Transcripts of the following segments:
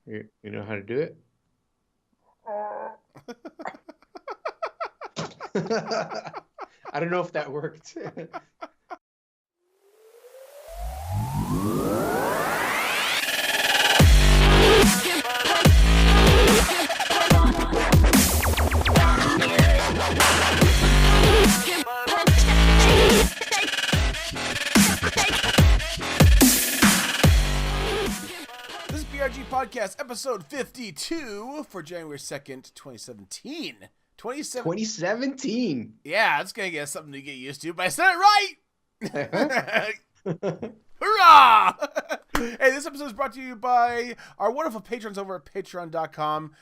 You know how to do it? I don't know if that worked. This is BRG Podcast, episode 52 for January 2nd, 2017. 2017. Yeah, it's going to get something to get used to, but I said it right! Uh-huh. Hurrah! Hey, this episode is brought to you by our wonderful patrons over at patreon.com.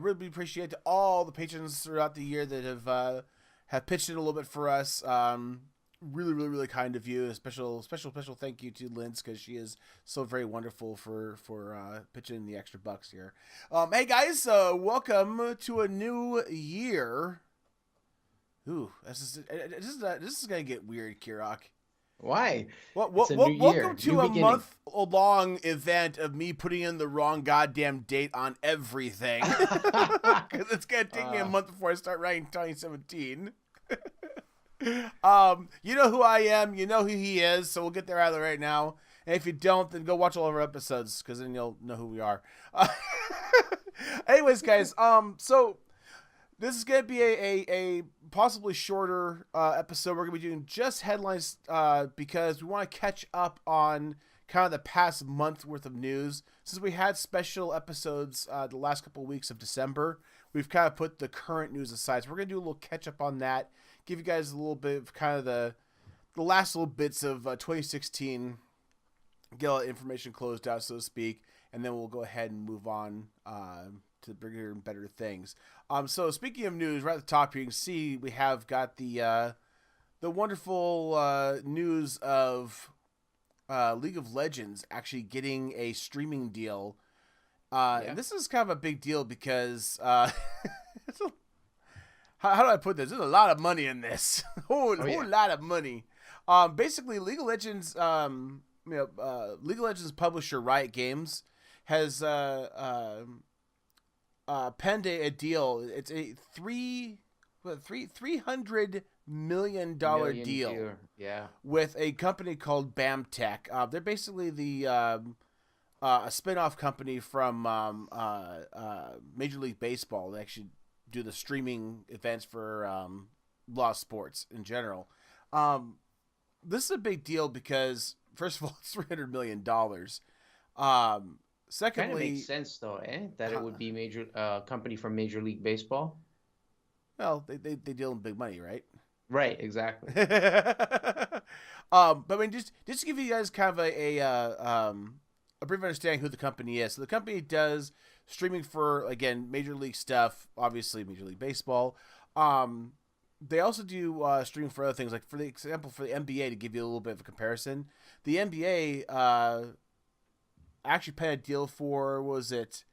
Really appreciate all the patrons throughout the year that have pitched in a little bit for us. Really kind of you. A special thank you to Linz, because she is so very wonderful for pitching in the extra bucks here. Hey guys, welcome to a new year. Ooh, this is gonna get weird, Kirok. Why? It's a new year, welcome to new a beginning. month-long event of me putting in the wrong goddamn date on everything. Because it's going to take me a month before I start writing 2017. You know who I am. You know who he is. So we'll get there out of the right now. And if you don't, then go watch all of our episodes, because then you'll know who we are. Anyways, guys, so this is going to be a possibly shorter episode. We're going to be doing just headlines because we want to catch up on kind of the past month worth of news. Since we had special episodes the last couple of weeks of December, we've kind of put the current news aside. So we're going to do a little catch up on that, give you guys a little bit of kind of the last little bits of 2016, get all the information closed out, so to speak, and then we'll go ahead and move on to bigger and better things. So speaking of news, right at the top here, you can see we have got the wonderful news of League of Legends actually getting a streaming deal. And this is kind of a big deal because how do I put this? There's a lot of money in this. whole lot of money. Basically, League of Legends, League of Legends publisher Riot Games has penned a deal. It's a $300 million deal. Yeah. With a company called BAMTech. They're basically the a spin-off company from Major League Baseball. They actually do the streaming events for a lot of sports in general. This is a big deal because, first of all, it's $300 million. Secondly, kind of makes sense though, that it would be major company from Major League Baseball. Well, they deal in big money, right? Right, exactly. But I mean, just to give you guys kind of a brief understanding who the company is. So the company does streaming for, again, Major League stuff, obviously Major League Baseball. They also do streaming for other things, like for the example for the NBA, to give you a little bit of a comparison. The NBA actually paid a deal for, was it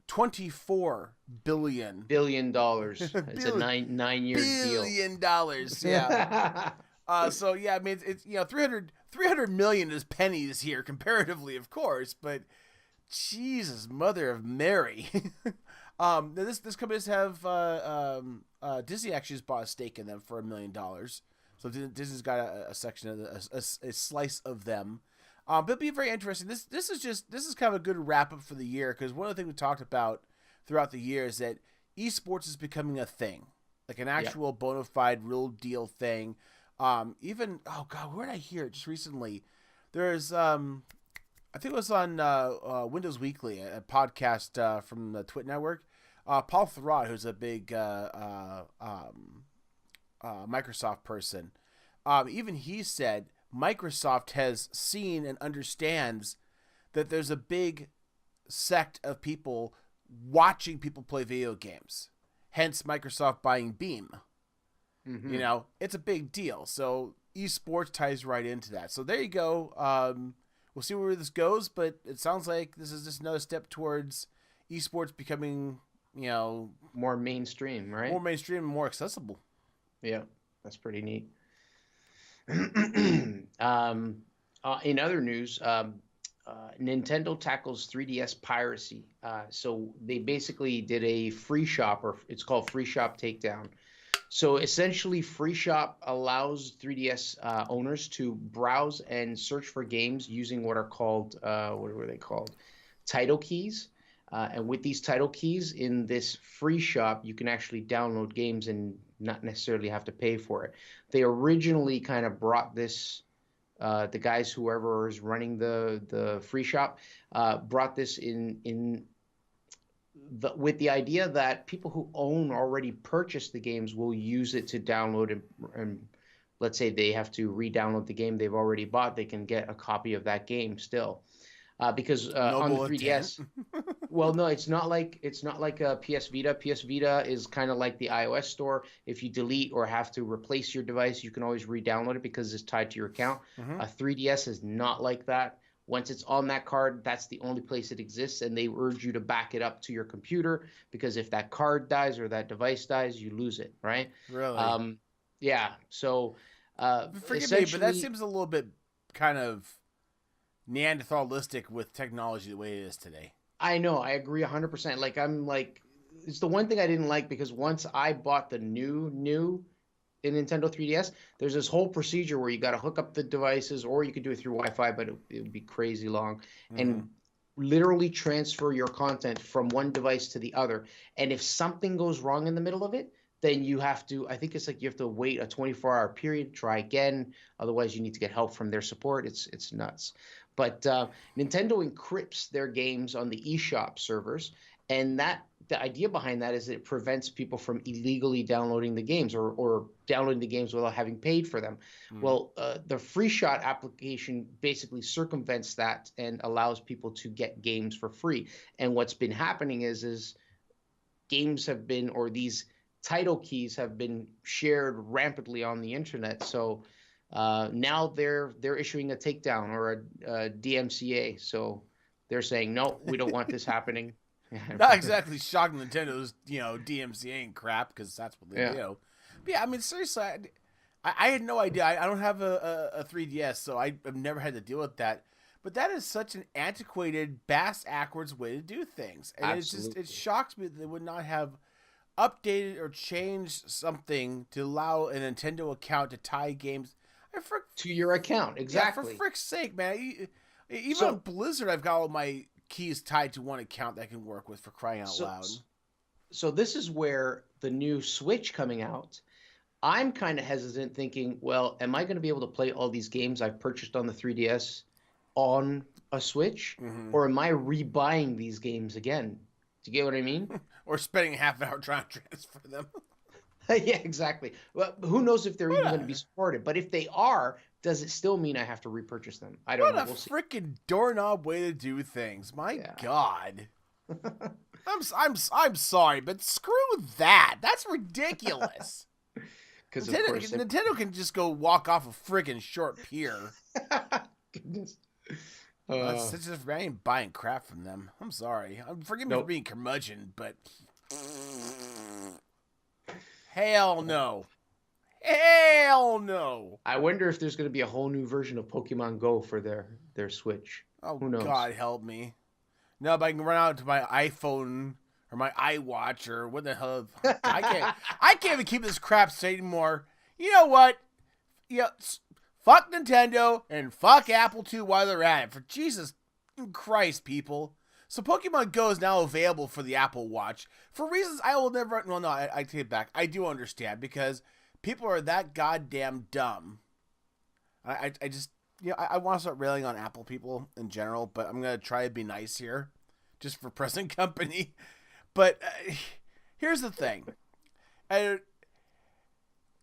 $24 billion? It's a nine-year deal. $1 billion, yeah. So yeah, I mean, it's 300 million is pennies here comparatively, of course, but Jesus, Mother of Mary. This company does have Disney actually just bought a stake in them for $1 million. So Disney's got a section of a slice of them. But it'll be very interesting. This is kind of a good wrap up for the year, because one of the things we talked about throughout the year is that esports is becoming a thing, like an actual bona fide, real deal thing. Even, oh God, where did I hear it just recently? There's, I think it was on Windows Weekly, a podcast from the Twit Network. Paul Thurrott, who's a big Microsoft person, even he said Microsoft has seen and understands that there's a big sect of people watching people play video games. Hence Microsoft buying Beam. Mm-hmm. You know, it's a big deal. So esports ties right into that. So there you go. We'll see where this goes, but it sounds like this is just another step towards esports becoming, more mainstream, right? More mainstream and more accessible. Yeah, that's pretty neat. In other news, Nintendo tackles 3DS piracy. So they basically did a free shop, or it's called Free Shop Takedown. So essentially, Free Shop allows 3DS owners to browse and search for games using what are called, what were they called? Title keys. And with these title keys in this free shop, you can actually download games and not necessarily have to pay for it. They originally kind of brought this, the guys, whoever is running the free shop, brought this in with the idea that people who own already purchased the games will use it to download and let's say they have to re-download the game they've already bought, they can get a copy of that game still. Because on the 3DS, well, no, it's not like a PS Vita. PS Vita is kind of like the iOS store. If you delete or have to replace your device, you can always re-download it because it's tied to your account. A 3DS is not like that. Once it's on that card, that's the only place it exists, and they urge you to back it up to your computer because if that card dies or that device dies, you lose it, right? Really? Yeah. So, Forgive me, but that seems a little bit kind of Neanderthalistic with technology the way it is today. I know, I agree 100%. It's the one thing I didn't like because once I bought the new in Nintendo 3DS, there's this whole procedure where you got to hook up the devices, or you could do it through Wi-Fi, but it would be crazy long, and literally transfer your content from one device to the other. And if something goes wrong in the middle of it, then you have to, I think it's like you have to wait a 24-hour period, try again. Otherwise, you need to get help from their support. It's nuts. But Nintendo encrypts their games on the eShop servers, and the idea behind that is that it prevents people from illegally downloading the games or downloading the games without having paid for them. Well, the Free Shot application basically circumvents that and allows people to get games for free. And what's been happening is games have been, or these title keys have been shared rampantly on the internet. So now they're issuing a takedown or a DMCA. So they're saying, no, we don't want this happening. Not exactly shocking Nintendo's, DMCA and crap, because that's what they do. But yeah, I mean, seriously, I had no idea. I don't have a 3DS, so I've never had to deal with that. But that is such an antiquated, bass-ackwards way to do things. And it shocks me that they would not have updated or changed something to allow a Nintendo account to tie games to your account. Exactly. Yeah, for frick's sake, man. Even on Blizzard, I've got all my keys tied to one account that I can work with, for crying out loud. So this is where the new Switch coming out, I'm kind of hesitant thinking, well, am I going to be able to play all these games I've purchased on the 3DS on a Switch? Or am I rebuying these games again? Do you get what I mean? Or spending half an hour trying to transfer them. Yeah, exactly. Well, who knows if they're even going to be supported? But if they are, does it still mean I have to repurchase them? I don't know. What a freaking doorknob way to do things! My God, I'm sorry, but screw that. That's ridiculous. Because Nintendo can just go walk off a freaking short pier. Goodness. That's just, I ain't buying crap from them. I'm sorry. Forgive me for being curmudgeon, but hell no. Hell no. I wonder if there's going to be a whole new version of Pokemon Go for their Switch. Oh, who knows? God help me. No, but I can run out to my iPhone or my iWatch or what the hell. I can't even keep this crap straight anymore. You know what? Fuck Nintendo and fuck Apple too while they're at it. For Jesus Christ, people. So Pokemon Go is now available for the Apple Watch for reasons I will never. Well, no, I take it back. I do understand because people are that goddamn dumb. I just, I want to start railing on Apple people in general, but I'm going to try to be nice here just for present company. But here's the thing.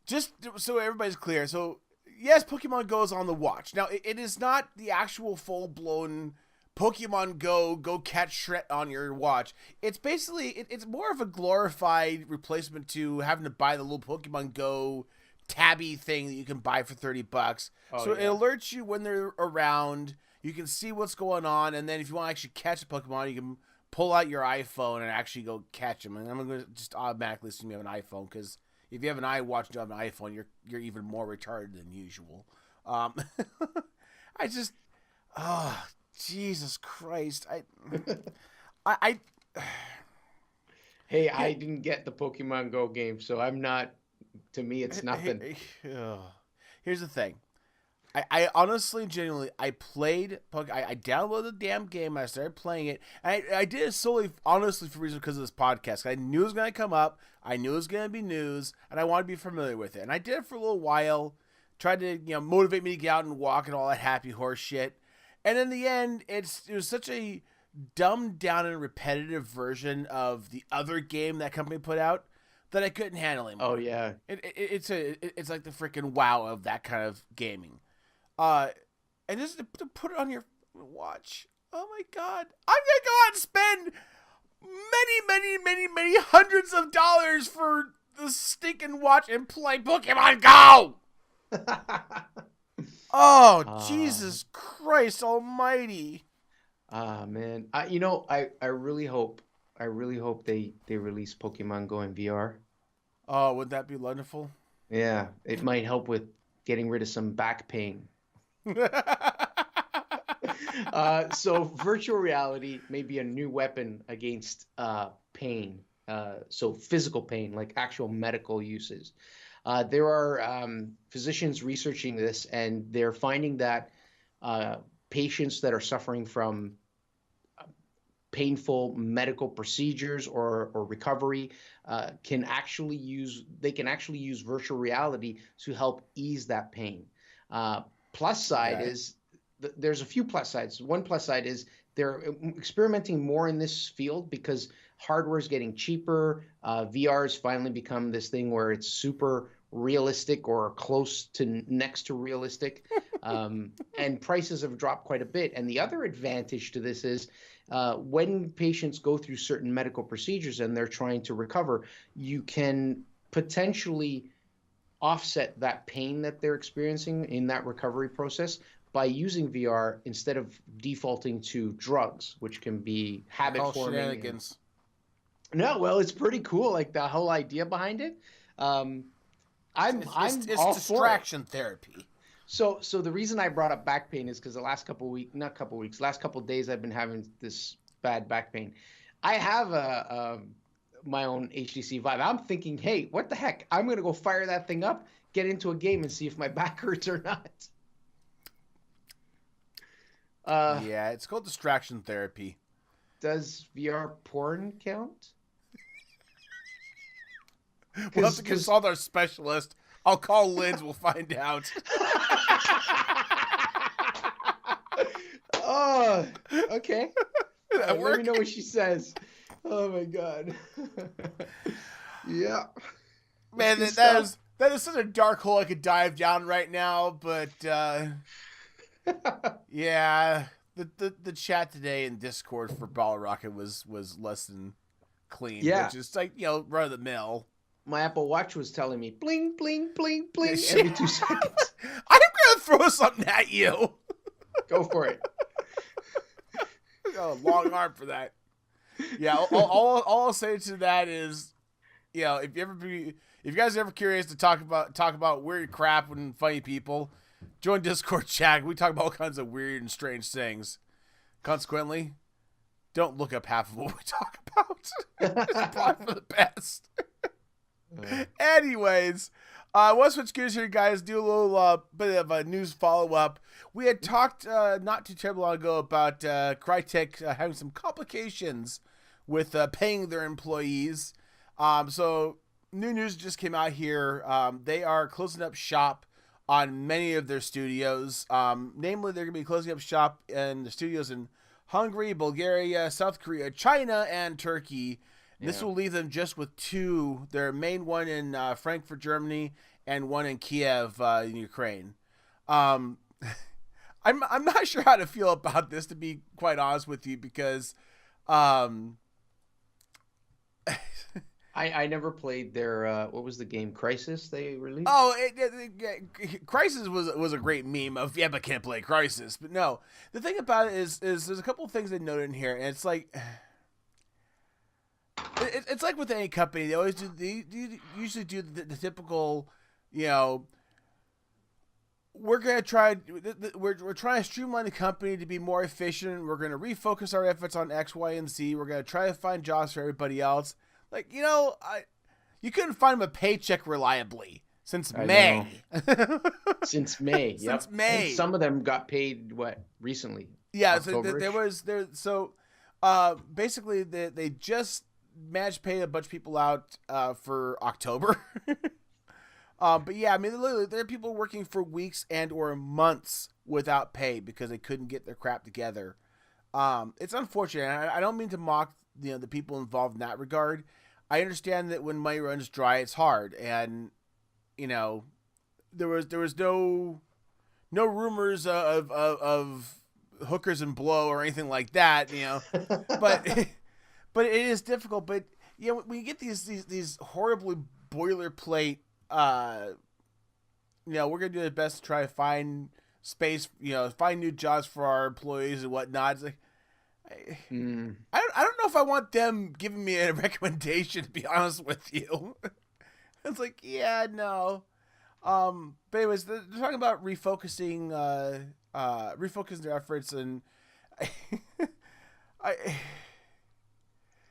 Just so everybody's clear. So, yes, Pokemon Go is on the watch. Now, it is not the actual full-blown Pokemon Go catch Shret on your watch. It's basically, it's more of a glorified replacement to having to buy the little Pokemon Go tabby thing that you can buy for $30. So it alerts you when they're around. You can see what's going on, and then if you want to actually catch a Pokemon, you can pull out your iPhone and actually go catch them. And I'm going to just automatically assume you have an iPhone, because if you have an iWatch and you have an iPhone, you're even more retarded than usual. Jesus Christ. I Hey, I didn't get the Pokemon Go game, so I'm not. To me, it's nothing. Here's the thing. I honestly, genuinely, I downloaded the damn game. I started playing it. And I did it solely, honestly, for reason because of this podcast. I knew it was going to come up. I knew it was going to be news, and I wanted to be familiar with it. And I did it for a little while. Tried to, motivate me to get out and walk and all that happy horse shit. And in the end, it was such a dumbed down and repetitive version of the other game that company put out that I couldn't handle anymore. Oh yeah, it's like the freaking WoW of that kind of gaming. And just to put it on your watch. Oh my God, I'm gonna go out and spend many hundreds of dollars for the stinking watch and play Pokemon Go. Oh, Jesus Christ Almighty! Man, I really hope they release Pokemon Go in VR. Oh, would that be wonderful? Yeah, it might help with getting rid of some back pain. So virtual reality may be a new weapon against pain. So physical pain, like actual medical uses. There are physicians researching this, and they're finding that patients that are suffering from painful medical procedures or recovery can actually use virtual reality to help ease that pain. Plus side is there's a few plus sides. One plus side is they're experimenting more in this field because hardware is getting cheaper. VR has finally become this thing where it's super realistic or close to next to realistic, and prices have dropped quite a bit. And the other advantage to this is when patients go through certain medical procedures and they're trying to recover, you can potentially offset that pain that they're experiencing in that recovery process by using VR instead of defaulting to drugs, which can be habit forming. Shenanigans. No, well, it's pretty cool. Like the whole idea behind it. It's all distraction therapy. So the reason I brought up back pain is because the last couple of days I've been having this bad back pain. I have my own HTC Vive. I'm thinking, hey, what the heck? I'm gonna go fire that thing up, get into a game, and see if my back hurts or not. Yeah, it's called distraction therapy. Does VR porn count? We'll have to consult our specialist. I'll call Liz. We'll find out. Oh, okay. Let me know what she says. Oh my God. Yeah. Man, that is such a dark hole I could dive down right now. But yeah, the chat today in Discord for Ball Rocket was less than clean. Yeah, which is like run of the mill. My Apple Watch was telling me bling, bling, bling, bling every 2 seconds. I'm going to throw something at you. Go for it. I got a long arm for that. Yeah, all I'll say to that is, if you guys are ever curious to talk about weird crap and funny people, join Discord chat. We talk about all kinds of weird and strange things. Consequently, don't look up half of what we talk about. It's probably for the best. Anyways, we'll switch gears here, guys. Do a little bit of a news follow-up. We had talked not too terribly long ago about Crytek having some complications with paying their employees. So new news just came out here. They are closing up shop on many of their studios. Namely, they're going to be closing up shop in the studios in Hungary, Bulgaria, South Korea, China, and Turkey. Yeah. This will leave them just with two. Their main one in Frankfurt, Germany, and one in Kiev, in Ukraine. I'm not sure how to feel about this, to be quite honest with you, because I never played their what was the game, Crisis they released? Oh, Crisis was a great meme of but can't play Crisis. But no, the thing about it is there's a couple of things they noted in here, and it's like. It's like with any company, they usually do the typical, we're gonna try. We're trying to streamline the company to be more efficient. We're gonna refocus our efforts on X, Y, and Z. We're gonna try to find jobs for everybody else. Like, you couldn't find them a paycheck reliably since May. Since May. Yep. Since May. And some of them got paid recently. Yeah. So basically they just managed to pay a bunch of people out for October. But yeah, I mean, literally, there are people working for weeks and or months without pay because they couldn't get their crap together. It's unfortunate. I don't mean to mock the people involved in that regard. I understand that when money runs dry, it's hard, and there was no rumors of hookers and blow or anything like that, but it is difficult. But when you get these horribly boilerplate. We're gonna do the best to try to find space, find new jobs for our employees and whatnot. It's like, I don't know if I want them giving me a recommendation, to be honest with you. It's like, yeah, no. But anyways, they're talking about refocusing their efforts, and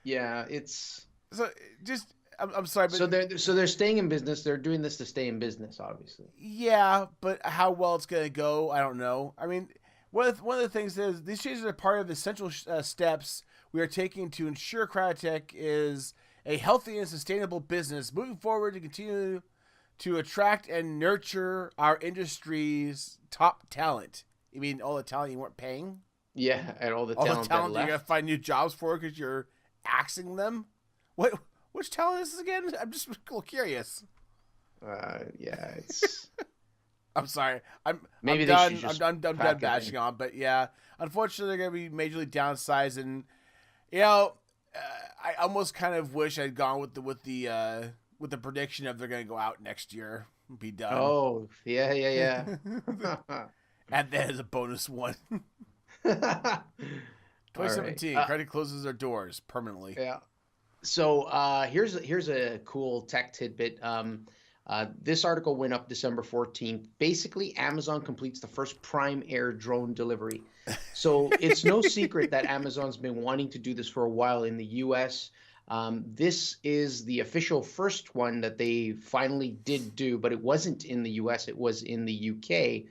yeah, it's so just. I'm sorry, but so they're staying in business. They're doing this to stay in business, obviously. Yeah, but how well it's gonna go, I don't know. I mean, one of the things is these changes are part of the essential steps we are taking to ensure Cryotech is a healthy and sustainable business moving forward to continue to attract and nurture our industry's top talent. You mean all the talent you weren't paying? Yeah, and all the talent that you're gonna find new jobs for because you're axing them. Which talent is this again? I'm just a little curious. Yeah, it's. I'm sorry. I'm done bashing on, but yeah, unfortunately they're gonna be majorly downsized, and I almost kind of wish I'd gone with the prediction of they're gonna go out next year, and be done. Oh yeah. Add that as a bonus one. 2017, right. Credit closes their doors permanently. Yeah. So here's a cool tech tidbit. This article went up December 14th. Basically, Amazon completes the first Prime Air drone delivery. So it's no secret that Amazon's been wanting to do this for a while in the U.S. This is the official first one that they finally did do, but it wasn't in the U.S. It was in the U.K.,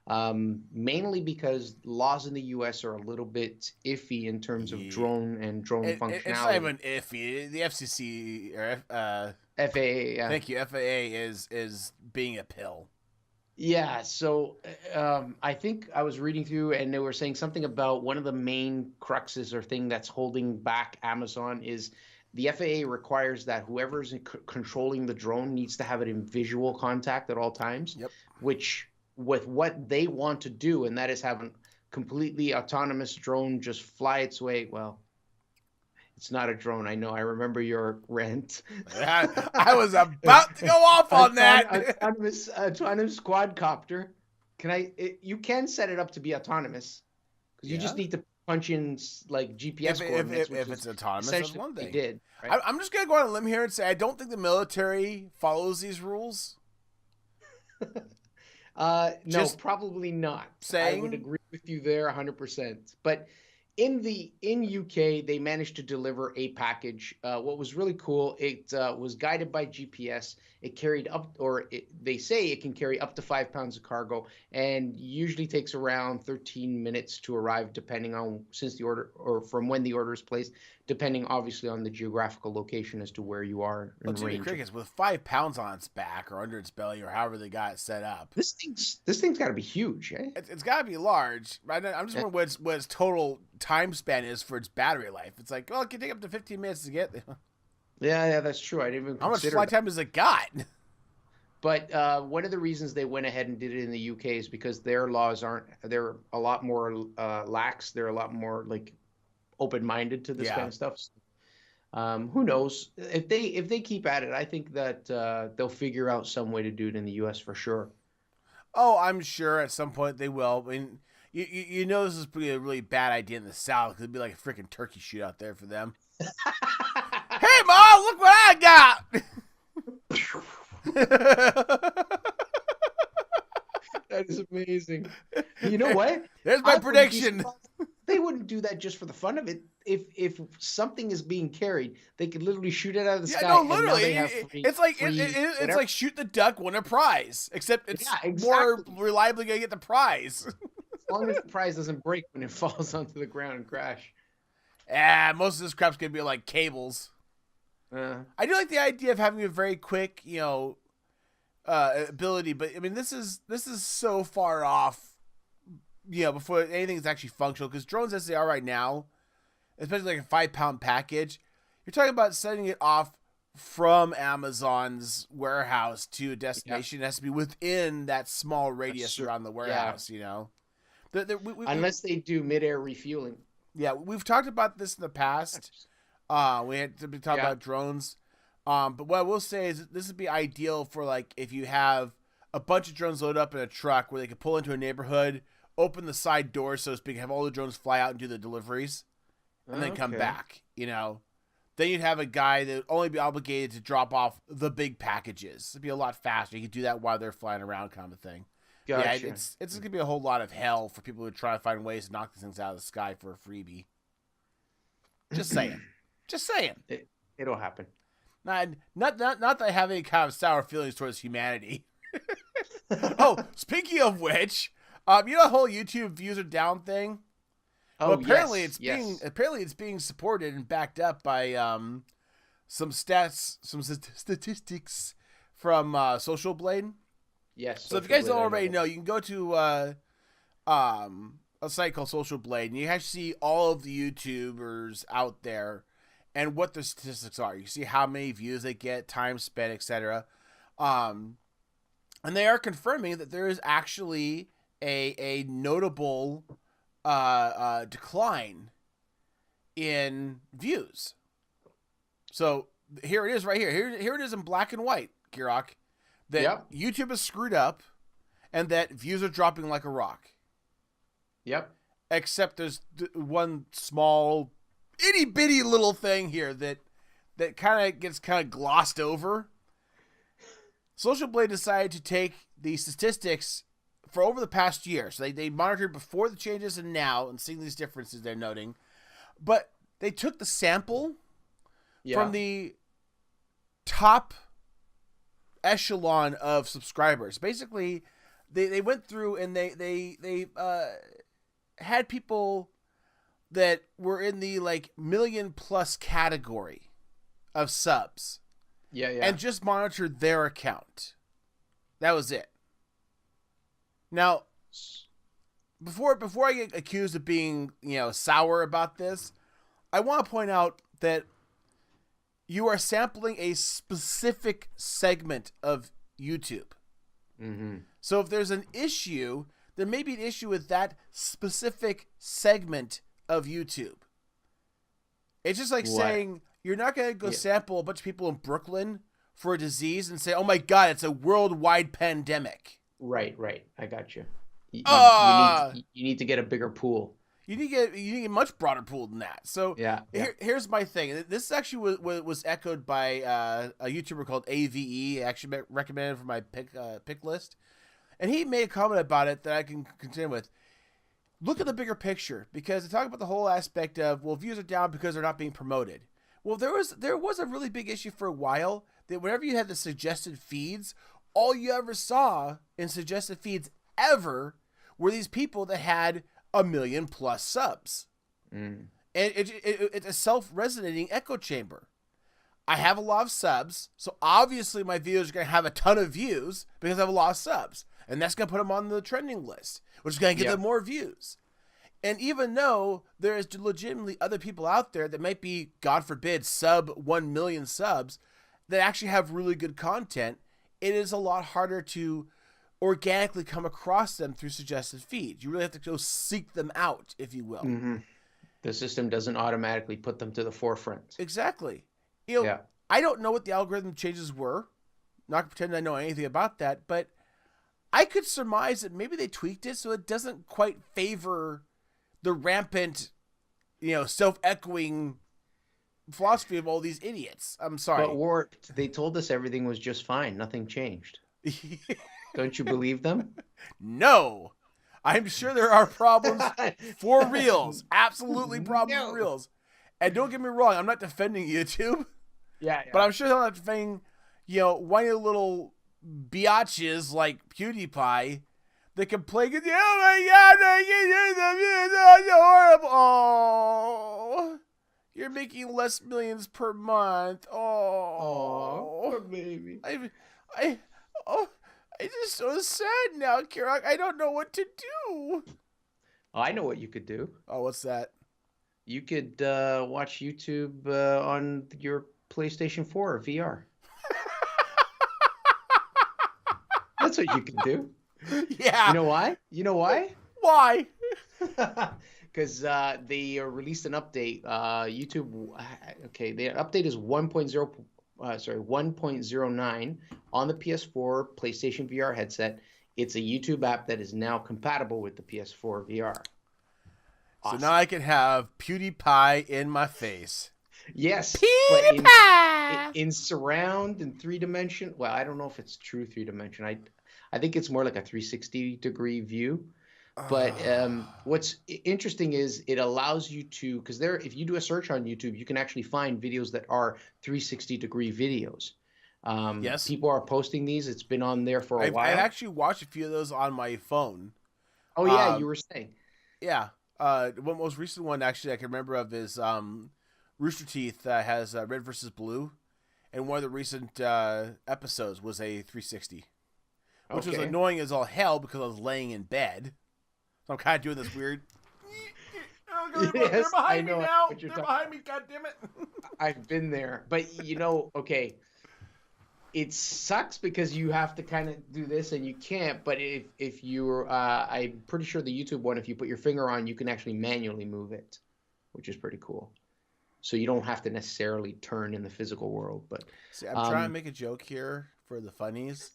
mainly because laws in the U.S. are a little bit iffy in terms of drone functionality. It's not even iffy. The FCC or FAA. Yeah. Thank you. FAA is being a pill. Yeah. So I think I was reading through, and they were saying something about one of the main cruxes or thing that's holding back Amazon is the FAA requires that whoever's controlling the drone needs to have it in visual contact at all times. Yep. Which, with what they want to do, and that is have a completely autonomous drone just fly its way. Well, it's not a drone. I know. I remember your rant. I was about to go off on that. Autonomous quadcopter. You can set it up to be autonomous because you just need to punch in like GPS coordinates. If it's autonomous, that's one thing. They did. Right? I'm just gonna go on a limb here and say I don't think the military follows these rules. No, probably not. I would agree with you there 100%. But in UK, they managed to deliver a package. What was really cool, it was guided by GPS. It carried they say it can carry up to 5 pounds of cargo, and usually takes around 13 minutes to arrive, depending on from when the order is placed, depending obviously on the geographical location as to where you are in range. Crickets, with 5 pounds on its back or under its belly or however they got it set up. This thing's got to be huge, eh? It's got to be large. I'm just wondering what its total time span is for its battery life. It's like, well, it can take up to 15 minutes to get there. Yeah, that's true. I didn't even consider how much flight time has it got? But one of the reasons they went ahead and did it in the UK is because their laws they're a lot more lax. They're a lot more like open-minded to this kind of stuff. Who knows? If they keep at it, I think that they'll figure out some way to do it in the US for sure. Oh, I'm sure at some point they will. I mean, you know this is a really bad idea in the South because it'd be like a freaking turkey shoot out there for them. Hey, Mom, look what I got! is amazing. You know what? There's my prediction. They wouldn't do that just for the fun of it. If something is being carried, they could literally shoot it out of the sky. No, literally. It's like shoot the duck, win a prize. Except it's more reliably going to get the prize. As long as the prize doesn't break when it falls onto the ground and crash. Most of this crap's going to be like cables. I do like the idea of having a very quick, ability, but I mean, this is so far off, before anything is actually functional. Because drones, as they are right now, especially like a 5-pound package, you're talking about sending it off from Amazon's warehouse to a destination. It has to be within that small radius around the warehouse. Unless they do mid-air refueling. Yeah, we've talked about this in the past. We had to talk about drones. But what I will say is this would be ideal for like if you have a bunch of drones loaded up in a truck where they can pull into a neighborhood, open the side doors, so to speak, have all the drones fly out and do the deliveries, and then come back. Then you'd have a guy that would only be obligated to drop off the big packages. It'd be a lot faster. You could do that while they're flying around, kind of thing. Gotcha. Yeah, it's gonna be a whole lot of hell for people who try to find ways to knock these things out of the sky for a freebie. Just saying. Just saying. It'll happen. Not that I have any kind of sour feelings towards humanity. Oh, speaking of which, the whole YouTube views are down thing. Oh, well, apparently it's being supported and backed up by some statistics from Social Blade. Yes. So if you guys don't already know, you can go to a site called Social Blade, and you actually see all of the YouTubers out there and what their statistics are. You see how many views they get, time spent, etc. And they are confirming that there is actually a notable decline in views. So here it is right here. Here it is in black and white, Kirok, that YouTube is screwed up and that views are dropping like a rock. Yep. Except there's one small itty bitty little thing here that kind of gets glossed over. Social Blade decided to take the statistics for over the past year. So they monitored before the changes and now and seeing these differences they're noting. But they took the sample from the top echelon of subscribers. Basically, they went through and they had people that were in the like million plus category of subs. Yeah. And just monitored their account. That was it. Now, before I get accused of being, sour about this, I want to point out that you are sampling a specific segment of YouTube. Mm-hmm. So if there's an issue, there may be an issue with that specific segment of YouTube. It's just like saying you're not going to go sample a bunch of people in Brooklyn for a disease and say, oh my God, it's a worldwide pandemic. Right. I got you. You need to get a bigger pool. You need to get a much broader pool than that. So here's my thing. This actually was echoed by a YouTuber called AVE, actually recommended for my pick list. And he made a comment about it that I can continue with. Look at the bigger picture, because they talk about the whole aspect of, views are down because they're not being promoted. Well, there was a really big issue for a while that whenever you had the suggested feeds, all you ever saw in suggested feeds ever were these people that had 1 million plus subs. And it's a self-resonating echo chamber. I have a lot of subs, so obviously my videos are going to have a ton of views because I have a lot of subs. And that's going to put them on the trending list, which is going to get them more views. And even though there is legitimately other people out there that might be, God forbid, sub 1 million subs that actually have really good content, it is a lot harder to organically come across them through suggested feeds. You really have to go seek them out, if you will. Mm-hmm. The system doesn't automatically put them to the forefront. Exactly. I don't know what the algorithm changes were. Not pretending I know anything about that, but I could surmise that maybe they tweaked it so it doesn't quite favor the rampant, self-echoing philosophy of all these idiots. I'm sorry. But they told us everything was just fine. Nothing changed. Don't you believe them? No. I'm sure there are problems for reals. Absolutely problems for reals. And don't get me wrong, I'm not defending YouTube. Yeah. But I'm sure they're not defending, whiny little biatches like PewDiePie that can play. Oh my God, that's horrible. Oh, you're making less millions per month. Oh, poor baby. I'm just so sad now, Kirak. I don't know what to do. Oh, I know what you could do. Oh, what's that? You could watch YouTube on your PlayStation 4 or VR. That's what you can do. Yeah. You know why? Why? Because they released an update. YouTube. Okay, the update is 1.09 on the PS4 PlayStation VR headset. It's a YouTube app that is now compatible with the PS4 VR. Awesome. So now I can have PewDiePie in my face. Yes, PewDiePie! But in surround and 3-dimension. Well, I don't know if it's true 3-dimension. I think it's more like a 360-degree view. But what's interesting is it allows you to, because if you do a search on YouTube, you can actually find videos that are 360-degree videos. Yes. People are posting these. It's been on there for a while. I've actually watched a few of those on my phone. Oh, yeah, you were saying. Yeah. One most recent one, actually, I can remember of is Rooster Teeth has Red versus Blue. And one of the recent episodes was a 360. Which was annoying as all hell because I was laying in bed. So I'm kind of doing this weird. Yes, they're behind I know me now. what you're They're behind me. God damn it. I've been there, but okay. It sucks because you have to kind of do this and you can't. But if you're, I'm pretty sure the YouTube one, if you put your finger on, you can actually manually move it, which is pretty cool. So you don't have to necessarily turn in the physical world. But see, I'm trying to make a joke here for the funnies,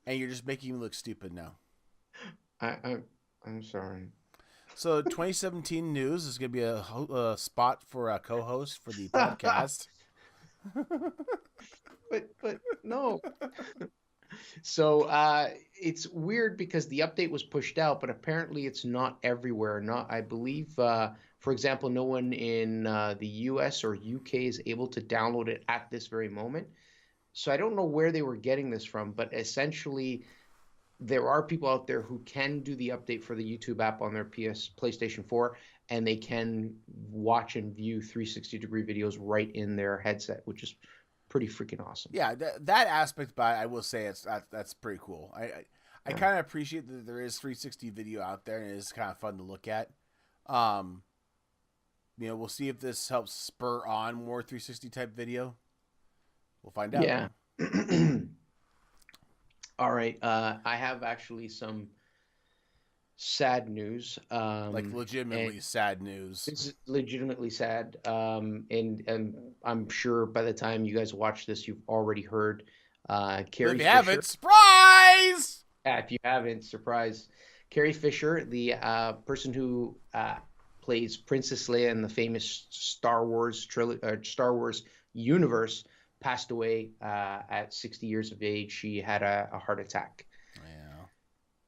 and you're just making me look stupid now. I'm sorry. So 2017 news is going to be a spot for a co-host for the podcast. but no. So it's weird because the update was pushed out, but apparently it's not everywhere. I believe, for example, no one in the US or UK is able to download it at this very moment. So I don't know where they were getting this from, but essentially there are people out there who can do the update for the YouTube app on their PlayStation 4, and they can watch and view 360-degree videos right in their headset, which is pretty freaking awesome. Yeah, that aspect, but I will say that's pretty cool. I kind of appreciate that there is 360 video out there, and it is kind of fun to look at. We'll see if this helps spur on more 360 type video. We'll find out. Yeah. All right. I have actually some sad news. Like legitimately sad news. This is legitimately sad. And I'm sure by the time you guys watch this, you've already heard Carrie Fisher. If you haven't, surprise! If you haven't, surprise. Carrie Fisher, the person who plays Princess Leia in the famous Star Wars universe, passed away at 60 years of age. She had a heart attack.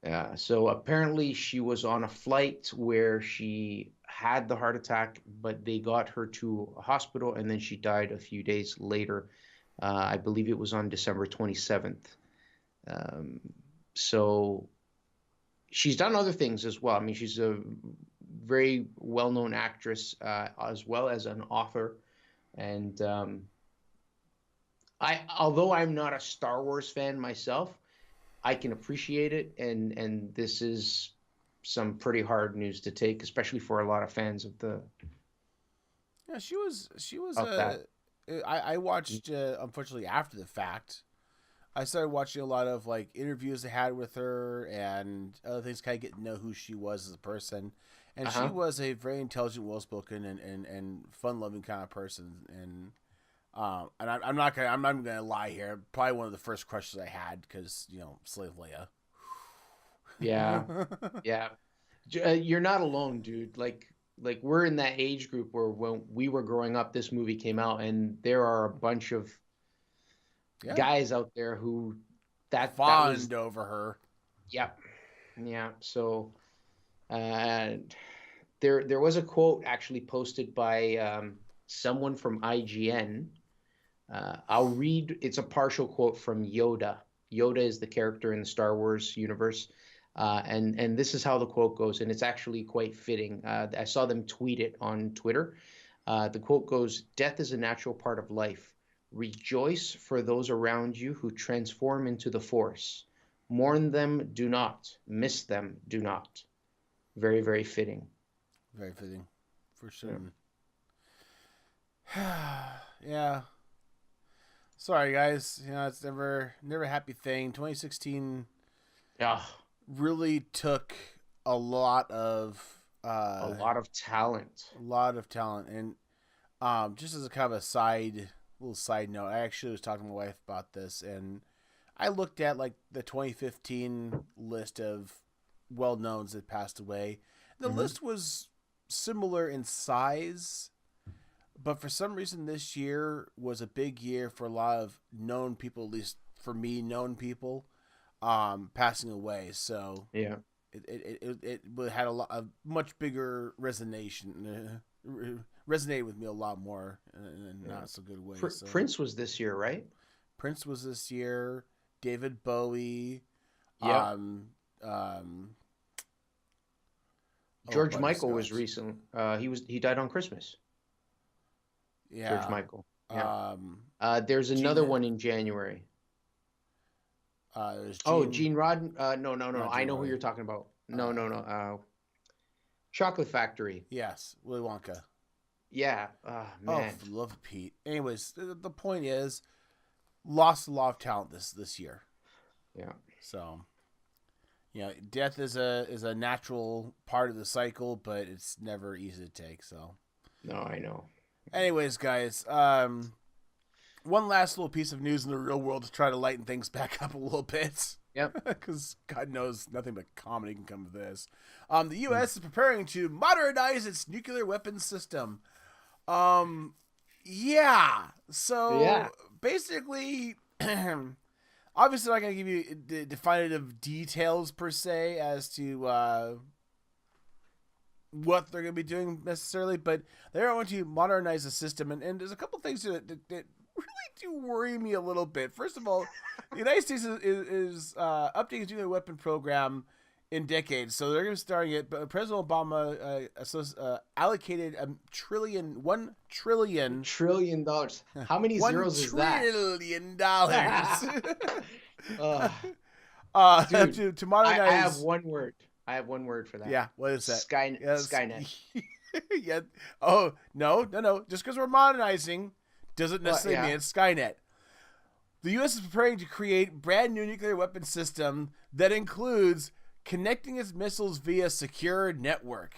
Yeah. So apparently she was on a flight where she had the heart attack, but they got her to a hospital, and then she died a few days later. I believe it was on December 27th. So she's done other things as well. I mean, she's a very well-known actress as well as an author. And although I'm not a Star Wars fan myself, I can appreciate it, and this is some pretty hard news to take, especially for a lot of fans of the. Yeah, she was. I watched unfortunately after the fact. I started watching a lot of like interviews they had with her and other things, kind of get to know who she was as a person. And she was a very intelligent, well-spoken, and fun-loving kind of person. And I'm not gonna lie here. Probably one of the first crushes I had because Slave Leia. Yeah, yeah. You're not alone, dude. Like we're in that age group where when we were growing up, this movie came out, and there are a bunch of guys out there who that fawned was, over her. Yep. Yeah. So uh, there was a quote actually posted by someone from IGN. I'll read. It's a partial quote from Yoda. Yoda is the character in the Star Wars universe, and this is how the quote goes, and it's actually quite fitting. I saw them tweet it on Twitter. The quote goes, "Death is a natural part of life. Rejoice for those around you who transform into the Force. Mourn them, do not. Miss them, do not." Very, very fitting. Very fitting, for sure. Yeah. Sorry, guys. It's never a happy thing. 2016 Yeah, really took a lot of talent. and just as a kind of a little side note, I actually was talking to my wife about this, and I looked at like the 2015 list of well-knowns that passed away. The list was similar in size, but for some reason this year was a big year for a lot of known people, at least for me, known people passing away. So Yeah. it had a much bigger resonated with me a lot more in a not so good way. So. Prince was this year, right? Prince was this year. David Bowie. Yeah. George Michael was recent. He died on Christmas. Yeah. George Michael. Yeah. There's another one in January. Gene Rodden. No. I know who you're talking about. No. Chocolate Factory. Yes, Willy Wonka. Yeah. Man. Oh, love Pete. Anyways, the point is, lost a lot of talent this year. Yeah. So, death is a natural part of the cycle, but it's never easy to take. So. No, I know. Anyways, guys, one last little piece of news in the real world to try to lighten things back up a little bit. Yep. Because God knows nothing but comedy can come of this. The U.S. is preparing to modernize its nuclear weapons system. Yeah. So basically, obviously, I'm not going to give you the definitive details per se as to what they're going to be doing necessarily, but they're going to modernize the system. And there's a couple things that really do worry me a little bit. First of all, the United States is updating its nuclear weapon program in decades. So they're going to be starting it. But President Obama allocated $1 trillion. How many zeros is that? $1 trillion. Dude, to modernize. I have one word. I have one word for that. Yeah, what is that? Skynet. Yeah. Oh, no. Just because we're modernizing doesn't necessarily mean it's Skynet. The U.S. is preparing to create brand new nuclear weapon system that includes connecting its missiles via secure network.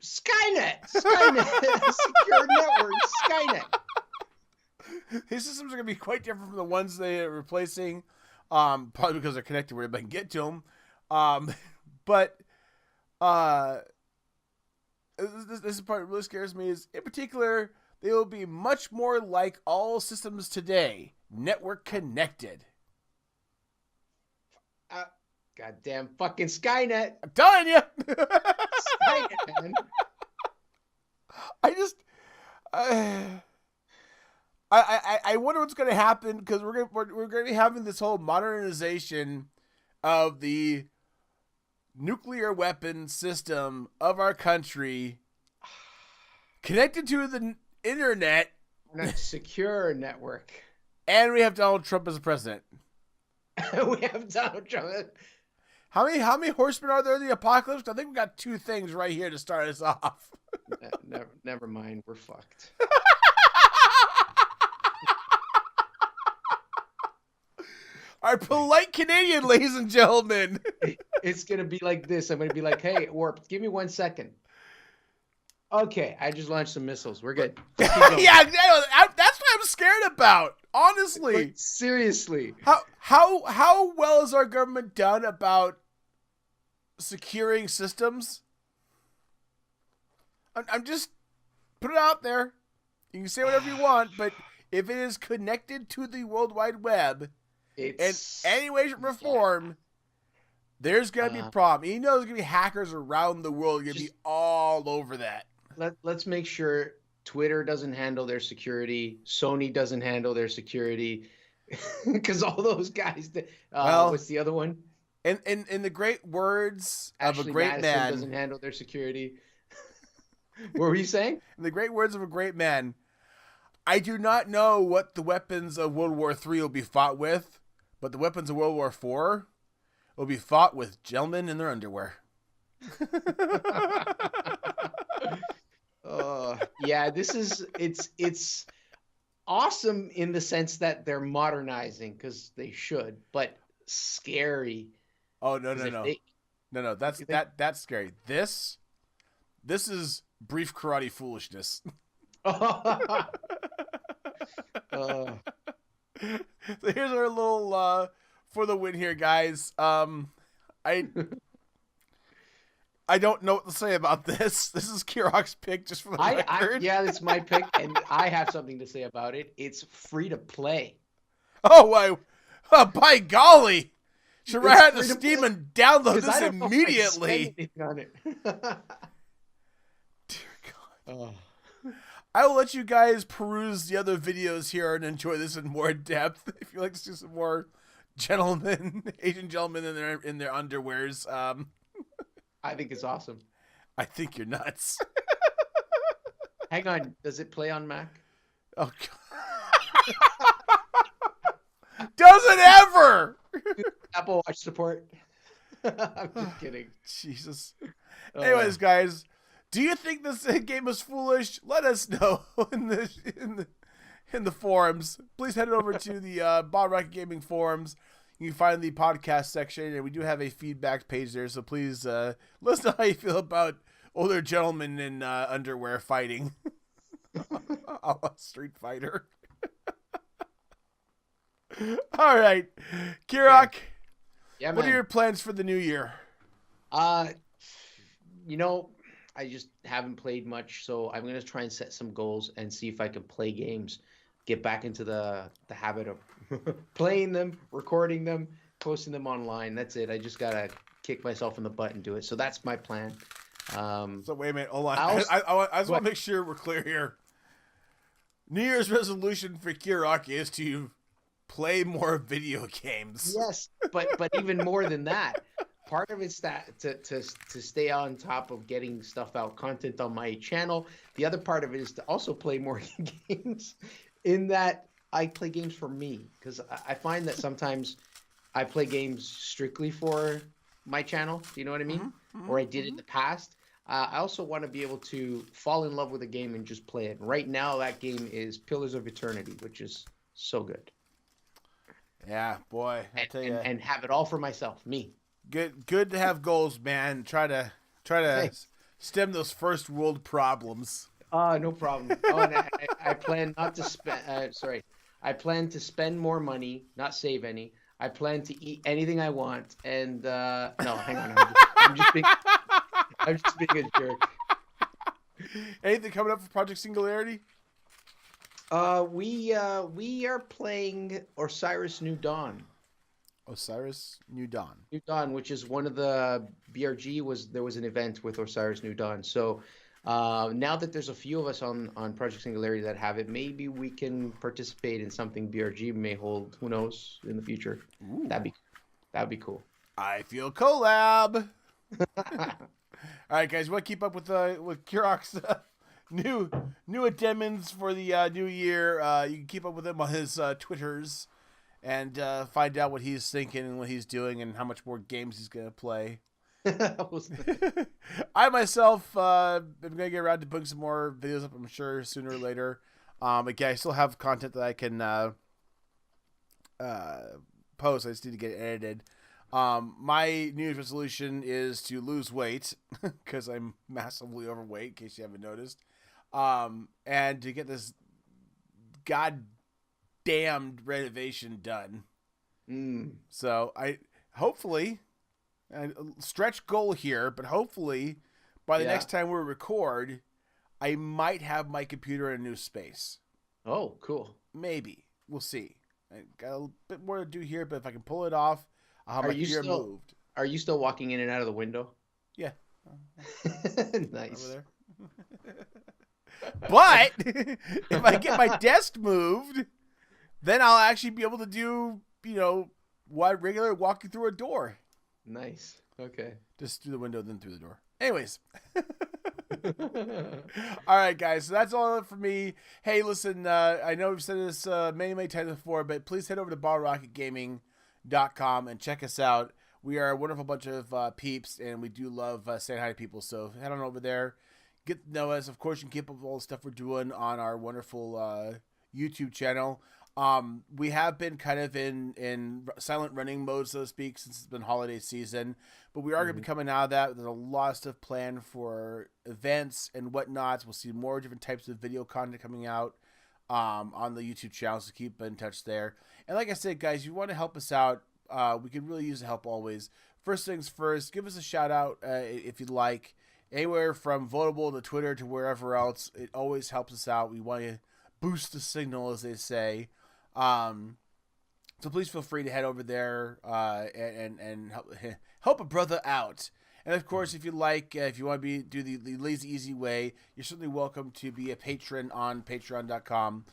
Skynet. Secure network. Skynet. These systems are going to be quite different from the ones they are replacing, probably because they're connected where they can get to them. But this is the part that really scares me is, in particular, they will be much more like all systems today, network connected. Goddamn fucking Skynet. I'm telling you. Skynet, man. I wonder what's going to happen, because we're going to be having this whole modernization of the nuclear weapon system of our country connected to the internet. Secure network. And we have Donald Trump as a president. We have Donald Trump. How many horsemen are there in the apocalypse? I think we got 2 things right here to start us off. Never mind. We're fucked. Our polite Canadian, ladies and gentlemen. It's going to be like this. I'm going to be like, hey, Warp, give me 1 second. Okay, I just launched some missiles. We're good. Yeah, that's what I'm scared about. Honestly. Like, seriously. How well has our government done about securing systems? I'm just put it out there. You can say whatever you want, but if it is connected to the World Wide Web in any way, shape, or form, There's gonna be a problem. You know, there's gonna be hackers around the world. Gonna be all over that. Let's make sure Twitter doesn't handle their security. Sony doesn't handle their security, because all those guys. What's the other one? In the great words of Ashley a great Madison man, doesn't handle their security. What were you saying? In the great words of a great man, I do not know what the weapons of World War III will be fought with, but the weapons of World War IV will be fought with gentlemen in their underwear. Yeah, it's awesome in the sense that they're modernizing, because they should, but scary. Oh no. No, that's scary. This is brief karate foolishness. So here's our little for the win here, guys. I don't know what to say about this. This is Kirok's pick, just for the record. Yeah, it's my pick, and I have something to say about it. It's free to play. Oh, by golly! Should I have to Steam and download this immediately? On it. Dear God. I will let you guys peruse the other videos here and enjoy this in more depth. If you like to see some more Asian gentlemen in their underwears. I think it's awesome. I think you're nuts. Hang on, does it play on Mac? Oh God. Does it ever? Apple Watch support. I'm just kidding. Jesus. Anyways, guys, do you think this game is foolish? Let us know in the forums. Please head over to the Bob Rocket Gaming forums. You can find the podcast section, and we do have a feedback page there. So please let us know how you feel about older gentlemen in underwear fighting. A Street Fighter. All right, Kirok. Yeah, what are your plans for the new year? You know, I just haven't played much, so I'm gonna try and set some goals and see if I can play games, get back into the habit of playing them, recording them, posting them online. That's it. I just gotta kick myself in the butt and do it. So that's my plan. So wait a minute, hold on. I just want to make sure we're clear here. New Year's resolution for Kirok is to play more video games. Yes, but even more than that. Part of it's that to stay on top of getting stuff out, content on my channel. The other part of it is to also play more games, in that I play games for me, because I find that sometimes I play games strictly for my channel. Do you know what I mean? Or I did in the past. I also want to be able to fall in love with a game and just play it. Right now, that game is Pillars of Eternity, which is so good. Yeah, boy, I tell you, and have it all for myself, me. Good to have goals, man. Try to stem those first world problems. No problem. Oh, and I plan not to spend. Sorry, I plan to spend more money, not save any. I plan to eat anything I want. And no, hang on. I'm just being a jerk. Anything coming up for Project Singularity? We are playing Osiris New Dawn. Osiris New Dawn. New Dawn, which is one of the BRG, there was an event with Osiris New Dawn. So now that there's a few of us on Project Singularity that have it, maybe we can participate in something BRG may hold. Who knows in the future? Ooh. That'd be cool. I feel collab. All right, guys, you want to keep up with Kirok's new addendums for the new year? You can keep up with him on his Twitters and find out what he's thinking and what he's doing and how much more games he's going to play. I myself am going to get around to putting some more videos up, I'm sure, sooner or later. Again, I still have content that I can post. I just need to get it edited. My New Year's resolution is to lose weight because I'm massively overweight, in case you haven't noticed. And to get this goddamned renovation done. So hopefully, stretch goal here, but hopefully by the next time we record, I might have my computer in a new space. Oh, cool. Maybe. We'll see. I got a bit more to do here, but if I can pull it off, I'll have my computer moved. Are you still walking in and out of the window? Yeah. Nice. Over there. But if I get my desk moved, then I'll actually be able to do, regular walking through a door. Nice. Okay. Just through the window, then through the door. Anyways. All right, guys. So that's all for me. Hey, listen, I know we've said this many times before, but please head over to BallRocketGaming.com and check us out. We are a wonderful bunch of peeps, and we do love saying hi to people. So head on over there. Get to know us. Of course, you can keep up with all the stuff we're doing on our wonderful YouTube channel. We have been kind of in silent running mode, so to speak, since it's been holiday season. But we are going to be coming out of that. There's a lot of stuff planned for events and whatnot. We'll see more different types of video content coming out on the YouTube channel, so keep in touch there. And like I said, guys, if you want to help us out, we could really use the help always. First things first, give us a shout out if you'd like. Anywhere from Votable to Twitter to wherever else. It always helps us out. We want to boost the signal, as they say. So please feel free to head over there and help a brother out. And of course, if you like, if you want to do the lazy easy way, you're certainly welcome to be a patron on patreon.com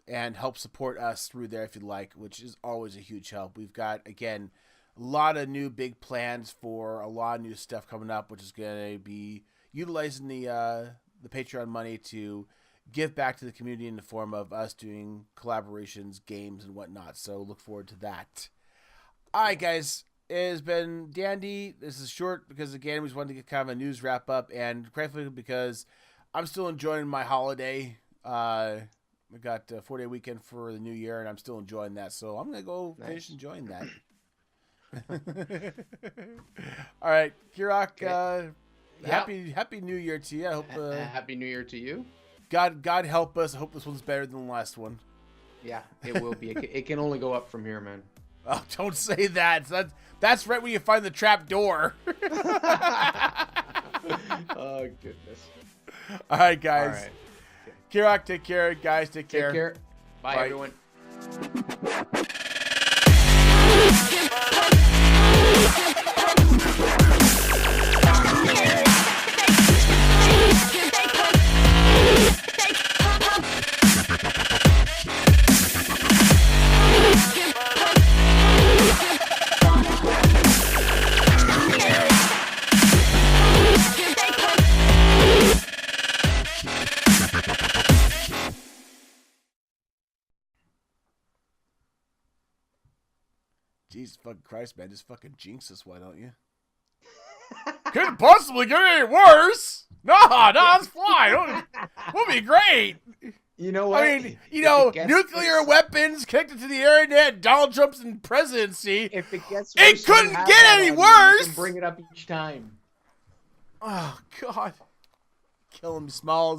and help support us through there if you'd like, which is always a huge help. We've got, again, a lot of new big plans for a lot of new stuff coming up, which is going to be utilizing the Patreon money to give back to the community in the form of us doing collaborations, games, and whatnot. So look forward to that. All right, guys. It has been dandy. This is short because, again, we just wanted to get kind of a news wrap up, and frankly, because I'm still enjoying my holiday. We got a 4-day weekend for the new year, and I'm still enjoying that. So I'm going to go finish enjoying that. All right, Kirok, happy New Year to you. I hope Happy New Year to you. God help us. I hope this one's better than the last one. Yeah, it will be. It can only go up from here, man. Oh, don't say that. That's right when you find the trap door. Oh, goodness. All right, guys. All right. Kirok, take care. Guys, take care. Take care. Bye, everyone. Jesus fucking Christ, man. Just fucking jinx us, why don't you? Couldn't possibly get any worse. No, it's fine. It'll be great. You know what? I mean, nuclear weapons connected to the internet, Donald Trump's in presidency. If it gets worse, it couldn't get any worse. You can bring it up each time. Oh, God. Kill him, Smalls.